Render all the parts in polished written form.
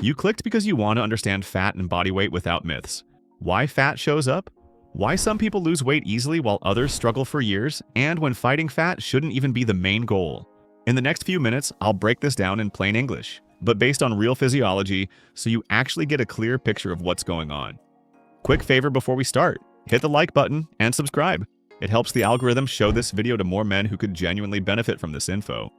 You clicked because you want to understand fat and body weight without myths. Why fat shows up, why some people lose weight easily while others struggle for years, and when fighting fat shouldn't even be the main goal. In the next few minutes, I'll break this down in plain English, but based on real physiology, so you actually get a clear picture of what's going on. Quick favor before we start, hit the like button and subscribe. It helps the algorithm show this video to more men who could genuinely benefit from this info.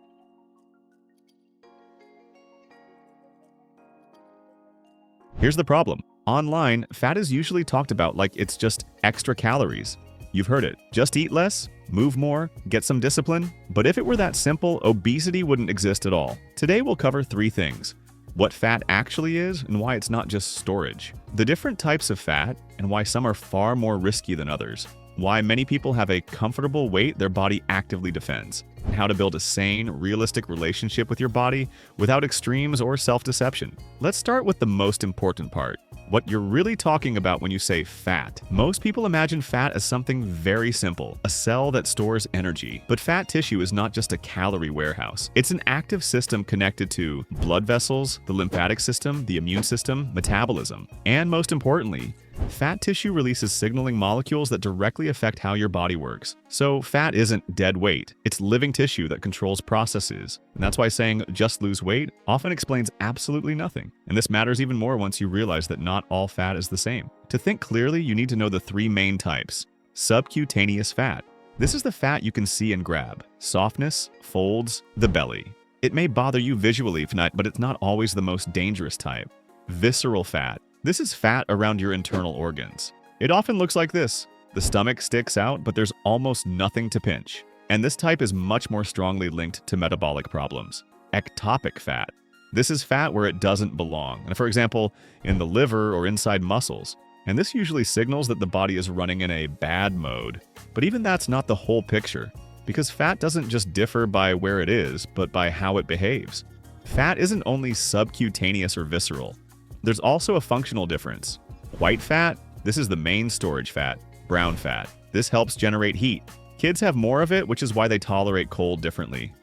Here's the problem. Online, fat is usually talked about like it's just extra calories. You've heard it. Just eat less, move more, get some discipline. But if it were that simple, obesity wouldn't exist at all. Today we'll cover 3 things. What fat actually is and why it's not just storage. The different types of fat and why some are far more risky than others. Why many people have a comfortable weight their body actively defends. And how to build a sane, realistic relationship with your body without extremes or self-deception. Let's start with the most important part. What you're really talking about when you say fat. Most people imagine fat as something very simple, a cell that stores energy. But fat tissue is not just a calorie warehouse. It's an active system connected to blood vessels, the lymphatic system, the immune system, metabolism. And most importantly, fat tissue releases signaling molecules that directly affect how your body works. So fat isn't dead weight, it's living tissue that controls processes. And that's why saying just lose weight often explains absolutely nothing. And this matters even more once you realize that not all fat is the same. To think clearly, you need to know the 3 main types. Subcutaneous fat. This is the fat you can see and grab. Softness, folds, the belly. It may bother you visually, but it's not always the most dangerous type. Visceral fat. This is fat around your internal organs. It often looks like this. The stomach sticks out, but there's almost nothing to pinch. And this type is much more strongly linked to metabolic problems. Ectopic fat. This is fat where it doesn't belong, and for example, in the liver or inside muscles. And this usually signals that the body is running in a bad mode. But even that's not the whole picture, because fat doesn't just differ by where it is, but by how it behaves. Fat isn't only subcutaneous or visceral. There's also a functional difference. White fat, this is the main storage fat. Brown fat, this helps generate heat. Kids have more of it, which is why they tolerate cold differently.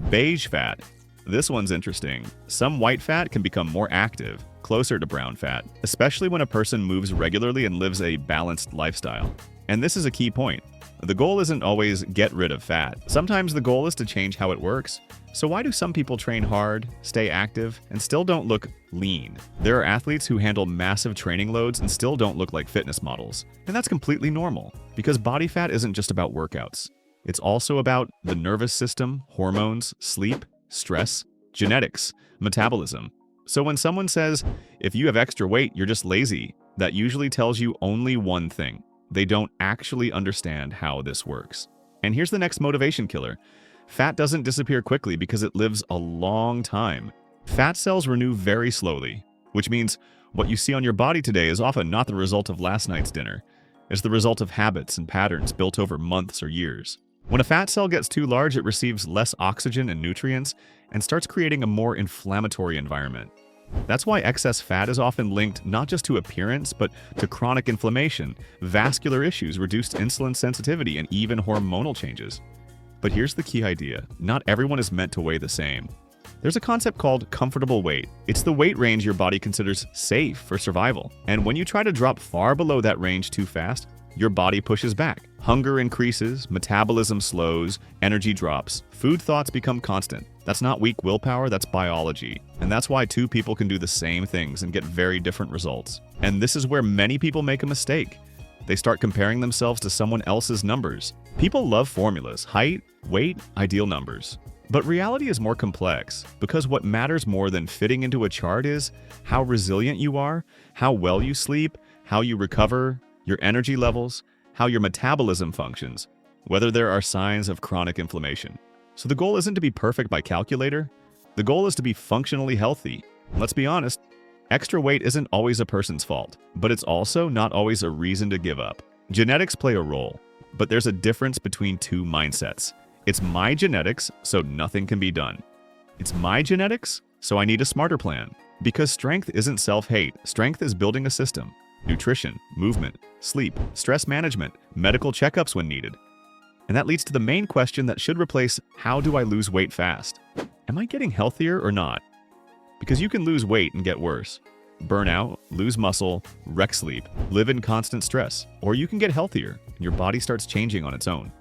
Beige fat, this one's interesting. Some white fat can become more active, closer to brown fat, especially when a person moves regularly and lives a balanced lifestyle. And this is a key point. The goal isn't always get rid of fat. Sometimes the goal is to change how it works. So why do some people train hard, stay active, and still don't look lean? There are athletes who handle massive training loads and still don't look like fitness models. And that's completely normal, because body fat isn't just about workouts. It's also about the nervous system, hormones, sleep, stress, genetics, metabolism. So when someone says, if you have extra weight, you're just lazy, that usually tells you only one thing. They don't actually understand how this works. And here's the next motivation killer. Fat doesn't disappear quickly because it lives a long time. Fat cells renew very slowly, which means what you see on your body today is often not the result of last night's dinner. It's the result of habits and patterns built over months or years. When a fat cell gets too large, it receives less oxygen and nutrients and starts creating a more inflammatory environment. That's why excess fat is often linked not just to appearance, but to chronic inflammation, vascular issues, reduced insulin sensitivity, and even hormonal changes. But here's the key idea. Not everyone is meant to weigh the same. There's a concept called comfortable weight. It's the weight range your body considers safe for survival. And when you try to drop far below that range too fast, your body pushes back. Hunger increases, metabolism slows, energy drops, food thoughts become constant. That's not weak willpower, that's biology. And that's why 2 people can do the same things and get very different results. And this is where many people make a mistake. They start comparing themselves to someone else's numbers. People love formulas, height, weight, ideal numbers. But reality is more complex, because what matters more than fitting into a chart is how resilient you are, how well you sleep, how you recover, your energy levels, how your metabolism functions, whether there are signs of chronic inflammation. So the goal isn't to be perfect by calculator. The goal is to be functionally healthy. Let's be honest, extra weight isn't always a person's fault, but it's also not always a reason to give up. Genetics play a role, but there's a difference between 2 mindsets. It's my genetics, so nothing can be done. It's my genetics, so I need a smarter plan. Because strength isn't self-hate, strength is building a system. Nutrition, movement, sleep, stress management, medical checkups when needed. And that leads to the main question that should replace how do I lose weight fast? Am I getting healthier or not? because you can lose weight and get worse. Burn out, lose muscle, wreck sleep, live in constant stress, or you can get healthier and your body starts changing on its own.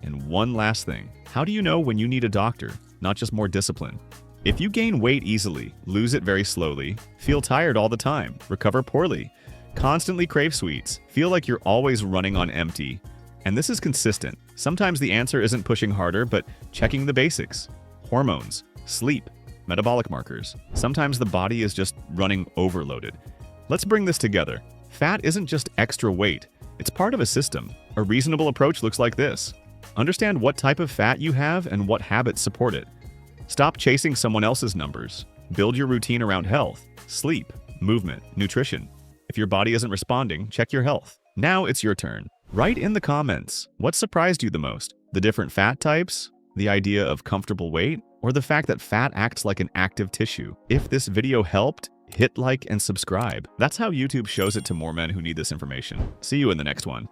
And one last thing, how do you know when you need a doctor, not just more discipline? If you gain weight easily, lose it very slowly, feel tired all the time, recover poorly, constantly crave sweets, feel like you're always running on empty, and this is consistent, sometimes the answer isn't pushing harder, but checking the basics. Hormones, sleep, metabolic markers. Sometimes the body is just running overloaded. Let's bring this together. Fat isn't just extra weight. It's part of a system. A reasonable approach looks like this. Understand what type of fat you have and what habits support it. Stop chasing someone else's numbers. Build your routine around health, sleep, movement, nutrition. If your body isn't responding, check your health. Now it's your turn. Write in the comments, what surprised you the most? The different fat types? The idea of comfortable weight? Or the fact that fat acts like an active tissue? If this video helped, hit like and subscribe. That's how YouTube shows it to more men who need this information. See you in the next one.